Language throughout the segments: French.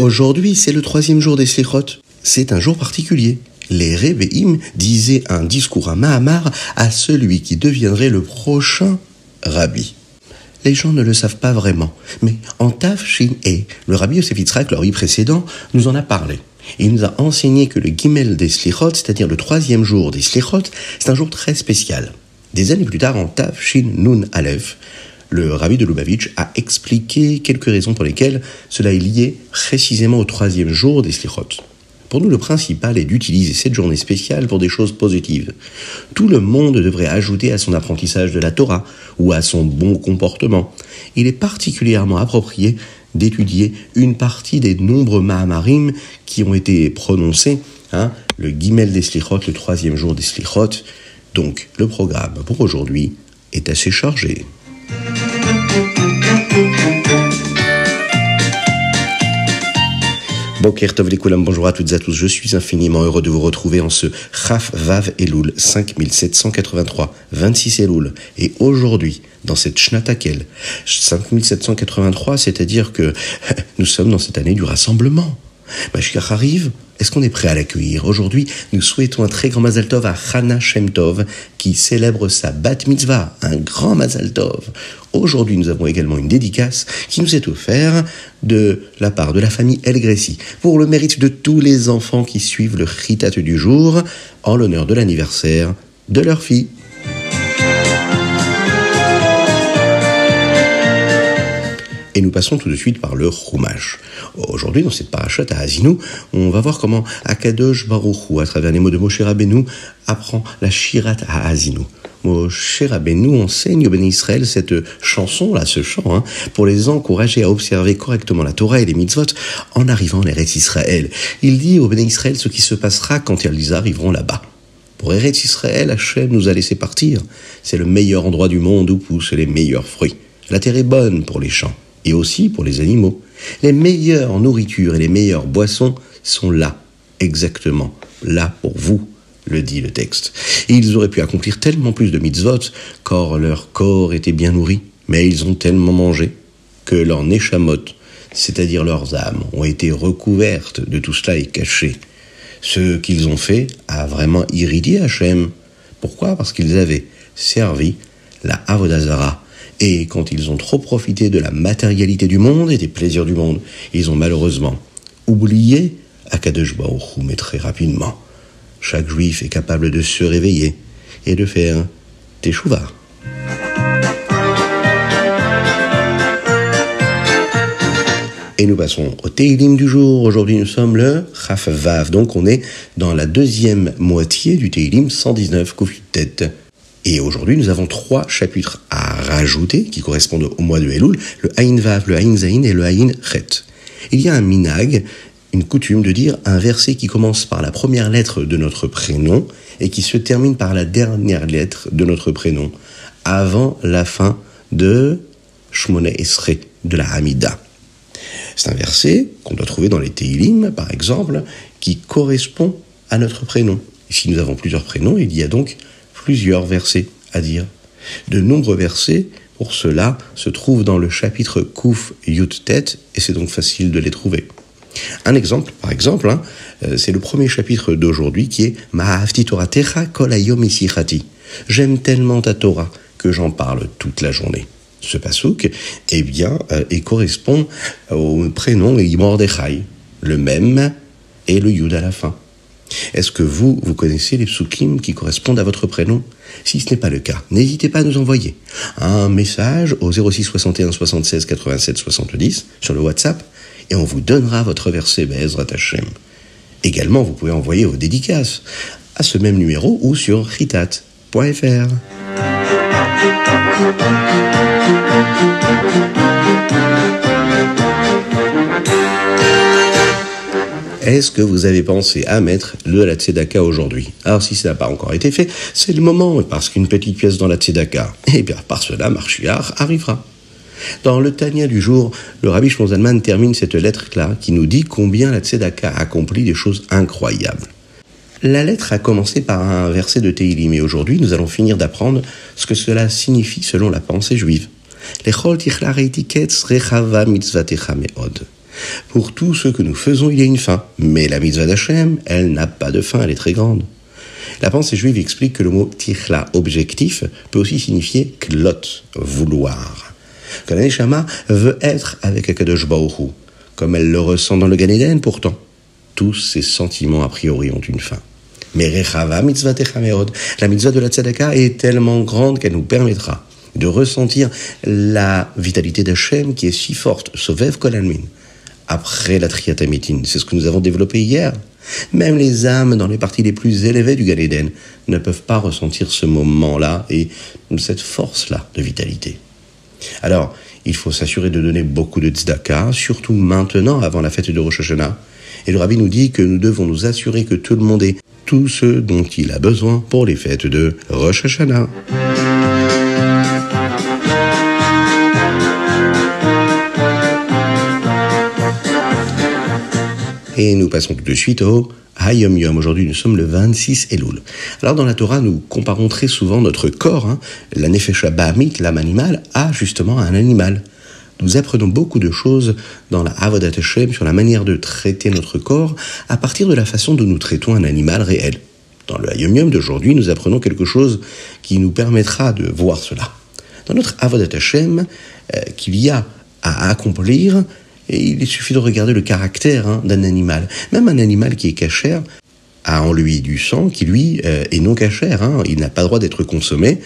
Aujourd'hui, c'est le 3e jour des Slichot. C'est un jour particulier. Les Rebbeim disaient un discours à Mahamar à celui qui deviendrait le prochain rabbi. Les gens ne le savent pas vraiment, mais en Tav Shin E, le rabbi Yosef Yitzhak, le rabbi précédent, nous en a parlé. Il nous a enseigné que le Gimel des Slichot, c'est-à-dire le 3e jour des Slichot, c'est un jour très spécial. Des années plus tard, en Tav Shin Nun Aleph, le rabbi de Lubavitch a expliqué quelques raisons pour lesquelles cela est lié précisément au 3e jour des Slichot. Pour nous, le principal est d'utiliser cette journée spéciale pour des choses positives. Tout le monde devrait ajouter à son apprentissage de la Torah ou à son bon comportement. Il est particulièrement approprié d'étudier une partie des nombreux Mahamarim qui ont été prononcés, le Gimel des Slichot, le 3e jour des Slichot. Donc, le programme pour aujourd'hui est assez chargé. Boker Tov Lekulam, bonjour à toutes et à tous, je suis infiniment heureux de vous retrouver en ce Chaf Vav Elul 5783, 26 Elul, et aujourd'hui, dans cette Shnatakel, 5783, c'est-à-dire que nous sommes dans cette année du rassemblement. Mashiach arrive, est-ce qu'on est prêt à l'accueillir? Aujourd'hui, nous souhaitons un très grand Mazal Tov à Chana Shem Tov, qui célèbre sa Bat Mitzvah, un grand Mazal Tov. Aujourd'hui, nous avons également une dédicace qui nous est offerte de la part de la famille El Gressi, pour le mérite de tous les enfants qui suivent le Chitat du jour, en l'honneur de l'anniversaire de leur fille. Et nous passons tout de suite par le Chumash. Aujourd'hui, dans cette parashat à Haazinu, on va voir comment Akadosh Baruch Hu, à travers les mots de Moshe Rabbeinu, apprend la Shirat à Haazinu. Moshe Rabbeinu enseigne au Béni Israël cette chanson-là, ce chant, pour les encourager à observer correctement la Torah et les mitzvot en arrivant en Eretz Israël. Il dit au Béni Israël ce qui se passera quand ils arriveront là-bas. Pour Eretz Israël, Hachem nous a laissé partir. C'est le meilleur endroit du monde où poussent les meilleurs fruits. La terre est bonne pour les champs et aussi pour les animaux. Les meilleures nourritures et les meilleures boissons sont là, exactement, là pour vous, le dit le texte. Et ils auraient pu accomplir tellement plus de mitzvot, car leur corps était bien nourri, mais ils ont tellement mangé que leurs neshamot, c'est-à-dire leurs âmes, ont été recouvertes de tout cela et cachées. Ce qu'ils ont fait a vraiment irrité Hachem. Pourquoi? Parce qu'ils avaient servi la Avodah Zara. Et quand ils ont trop profité de la matérialité du monde et des plaisirs du monde, ils ont malheureusement oublié Akadosh Baruch Hu, mais très rapidement. Chaque juif est capable de se réveiller et de faire teshuva. Et nous passons au Teilim du jour. Aujourd'hui, nous sommes le Chaf Vav. Donc, on est dans la deuxième moitié du Teilim 119 Kouftet. Et aujourd'hui, nous avons 3 chapitres à rajouter qui correspondent au mois de Elul, le Aïn Vav, le Aïn Zaïn et le Aïn Chet. Il y a un minag, une coutume de dire un verset qui commence par la première lettre de notre prénom et qui se termine par la dernière lettre de notre prénom, avant la fin de Shmoneh Esrei, de la Hamida. C'est un verset qu'on doit trouver dans les Teilim, par exemple, qui correspond à notre prénom. Et si nous avons plusieurs prénoms, il y a donc plusieurs versets à dire. De nombreux versets, pour cela, se trouvent dans le chapitre Kouf Yud Tet, et c'est donc facile de les trouver. Un exemple, par exemple, c'est le premier chapitre d'aujourd'hui qui est Ma'ahavti Toratecha kol hayom isichati. J'aime tellement ta Torah que j'en parle toute la journée. Ce pasouk, et correspond au prénom Mordechai, le même et le Yud à la fin. Est-ce que vous connaissez les psukim qui correspondent à votre prénom? Si ce n'est pas le cas, n'hésitez pas à nous envoyer un message au 06 61 76 87 70 sur le WhatsApp et on vous donnera votre verset Be'ezrat Hashem. Également, vous pouvez envoyer vos dédicaces à ce même numéro ou sur chitat.fr. Est-ce que vous avez pensé à mettre la tzedaka aujourd'hui? Alors si ça n'a pas encore été fait, c'est le moment, parce qu'une petite pièce dans la tzedaka, et bien par cela, Mashiach arrivera. Dans le Tanya du jour, le Rabbi Shlomo Zalman termine cette lettre-là qui nous dit combien la tzedaka accomplit des choses incroyables. La lettre a commencé par un verset de Teilim, et aujourd'hui nous allons finir d'apprendre ce que cela signifie selon la pensée juive. Lechol tichlach etiketz rechava mitzvatecha meod. Pour tout ce que nous faisons, il y a une fin. Mais la mitzvah d'Hachem, elle n'a pas de fin, elle est très grande. La pensée juive explique que le mot tichla, objectif, peut aussi signifier klot, vouloir. Que la neshama veut être avec Akadosh Baruch Hu, comme elle le ressent dans le Gan Eden pourtant. Tous ces sentiments a priori ont une fin. Mais Rechava mitzvah techameod, la mitzvah de la tzedaka est tellement grande qu'elle nous permettra de ressentir la vitalité d'Hachem qui est si forte, Sovev Kol Almin. Après la Triyat Amitin, c'est ce que nous avons développé hier. Même les âmes dans les parties les plus élevées du Gan Eden ne peuvent pas ressentir ce moment-là et cette force-là de vitalité. Alors, il faut s'assurer de donner beaucoup de tzedaka, surtout maintenant avant la fête de Rosh Hashanah. Et le Rabbi nous dit que nous devons nous assurer que tout le monde ait tout ce dont il a besoin pour les fêtes de Rosh Hashanah. Et nous passons tout de suite au Hayom Yom. Aujourd'hui, nous sommes le 26 Elul. Alors, dans la Torah, nous comparons très souvent notre corps, la Nefesh Bahamit, l'âme animale, à justement un animal. Nous apprenons beaucoup de choses dans la Avodat Hashem sur la manière de traiter notre corps à partir de la façon dont nous traitons un animal réel. Dans le Hayom Yom d'aujourd'hui, nous apprenons quelque chose qui nous permettra de voir cela. Dans notre Avodat Hashem, qu'il y a à accomplir, et il suffit de regarder le caractère d'un animal. Même un animal qui est cachère a en lui du sang qui, lui, est non cachère. Il n'a pas le droit d'être consommé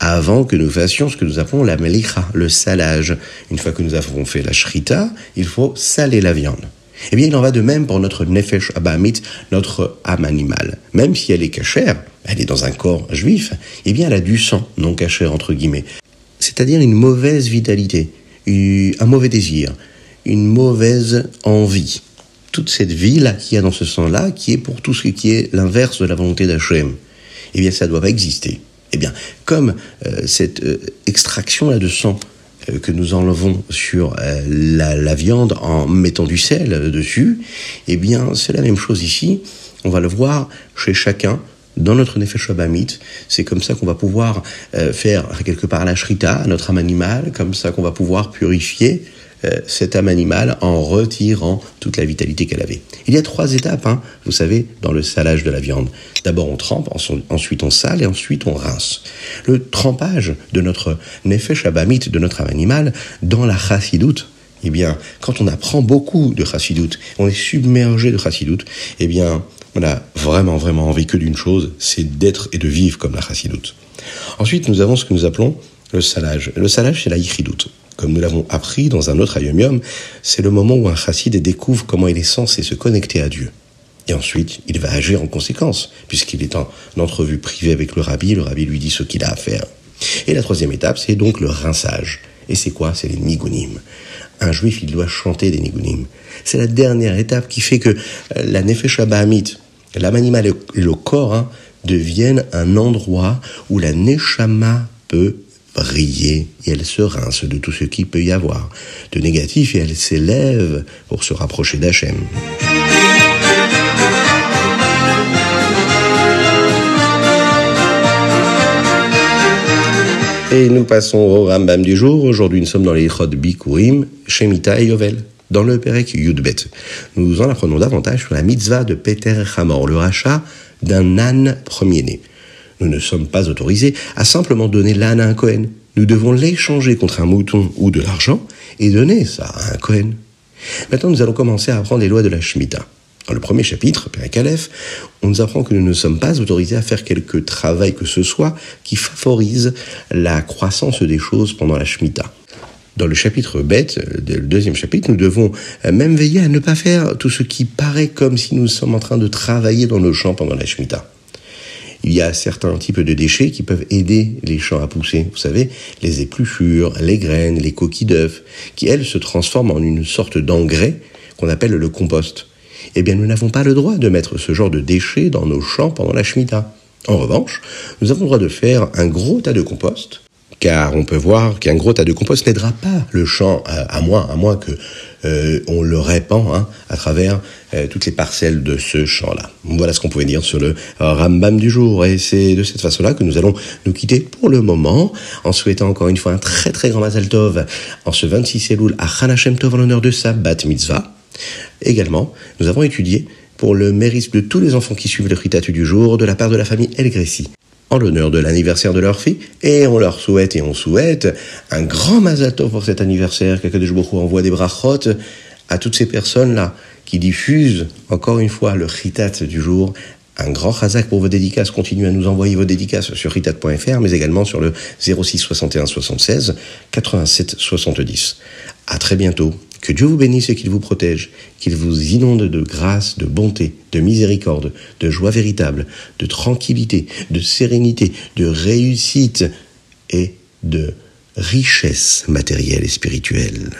avant que nous fassions ce que nous appelons la melicha, le salage. Une fois que nous avons fait la shrita, il faut saler la viande. Eh bien, il en va de même pour notre nefesh abahamit, notre âme animale. Même si elle est cachère, elle est dans un corps juif, eh bien, elle a du sang non cachère, entre guillemets. C'est-à-dire une mauvaise vitalité, un mauvais désir, une mauvaise envie. Toute cette vie-là qu'il y a dans ce sang-là, qui est pour tout ce qui est l'inverse de la volonté d'Hachem, eh bien, ça ne doit pas exister. Eh bien, comme cette extraction-là de sang que nous enlevons sur la viande en mettant du sel dessus, eh bien, c'est la même chose ici. On va le voir chez chacun. Dans notre Nefesh Bahamit, c'est comme ça qu'on va pouvoir faire quelque part la shrita à notre âme animale, comme ça qu'on va pouvoir purifier cette âme animale en retirant toute la vitalité qu'elle avait. Il y a 3 étapes, vous savez, dans le salage de la viande. D'abord on trempe, ensuite on sale et ensuite on rince. Le trempage de notre Nefesh Bahamit, de notre âme animale, dans la chassidoute, eh bien, quand on apprend beaucoup de chassidoute, on est submergé de chassidoute, eh bien, on a vraiment envie que d'une chose, c'est d'être et de vivre comme la chassidoute. Ensuite, nous avons ce que nous appelons le salage. Le salage, c'est la yichidoute. Comme nous l'avons appris dans un autre Hayom Yom, c'est le moment où un chassid découvre comment il est censé se connecter à Dieu. Et ensuite, il va agir en conséquence, puisqu'il est en entrevue privée avec le rabbi lui dit ce qu'il a à faire. Et la 3e étape, c'est donc le rinçage. Et c'est quoi? C'est les nigunim. Un juif, il doit chanter des nigunim. C'est la dernière étape qui fait que la Nefesh Bahamit, l'âme animale et le corps, deviennent un endroit où la Neshama peut briller et elle se rince de tout ce qu'il peut y avoir de négatif et elle s'élève pour se rapprocher d'Hachem. Et nous passons au Rambam du jour. Aujourd'hui, nous sommes dans les Ichod Bikurim, Shemitah et Yovel. Dans le Perek Yudbet, nous en apprenons davantage sur la mitzvah de Peter Hamor, le rachat d'un âne premier-né. Nous ne sommes pas autorisés à simplement donner l'âne à un Kohen. Nous devons l'échanger contre un mouton ou de l'argent et donner ça à un Kohen. Maintenant, nous allons commencer à apprendre les lois de la Shemitah. Dans le premier chapitre, Perek Aleph, on nous apprend que nous ne sommes pas autorisés à faire quelque travail que ce soit qui favorise la croissance des choses pendant la Shemitah. Dans le chapitre bête, le 2e chapitre, nous devons même veiller à ne pas faire tout ce qui paraît comme si nous sommes en train de travailler dans nos champs pendant la Shemitah. Il y a certains types de déchets qui peuvent aider les champs à pousser. Vous savez, les épluchures, les graines, les coquilles d'œufs, qui elles se transforment en une sorte d'engrais qu'on appelle le compost. Eh bien, nous n'avons pas le droit de mettre ce genre de déchets dans nos champs pendant la Shemitah. En revanche, nous avons le droit de faire un gros tas de compost, car on peut voir qu'un gros tas de compost n'aidera pas le champ à moins que on le répand à travers toutes les parcelles de ce champ-là. Voilà ce qu'on pouvait dire sur le Rambam du jour. Et c'est de cette façon-là que nous allons nous quitter pour le moment, en souhaitant encore une fois un très très grand Mazal Tov en ce 26 Elul à Chana Shem Tov en l'honneur de sa Bat Mitzvah. Également, nous avons étudié pour le mérite de tous les enfants qui suivent le Chitat du jour de la part de la famille El Gressi, en l'honneur de l'anniversaire de leur fille, et on leur souhaite et on souhaite un grand Mazal Tov pour cet anniversaire, qu'Akadosh Baruch Hu envoie des brachot à toutes ces personnes-là qui diffusent encore une fois le Chitat du jour. Un grand chazak pour vos dédicaces. Continuez à nous envoyer vos dédicaces sur chitat.fr, mais également sur le 06 61 76 87 70. À très bientôt. Que Dieu vous bénisse et qu'il vous protège, qu'il vous inonde de grâce, de bonté, de miséricorde, de joie véritable, de tranquillité, de sérénité, de réussite et de richesse matérielle et spirituelle.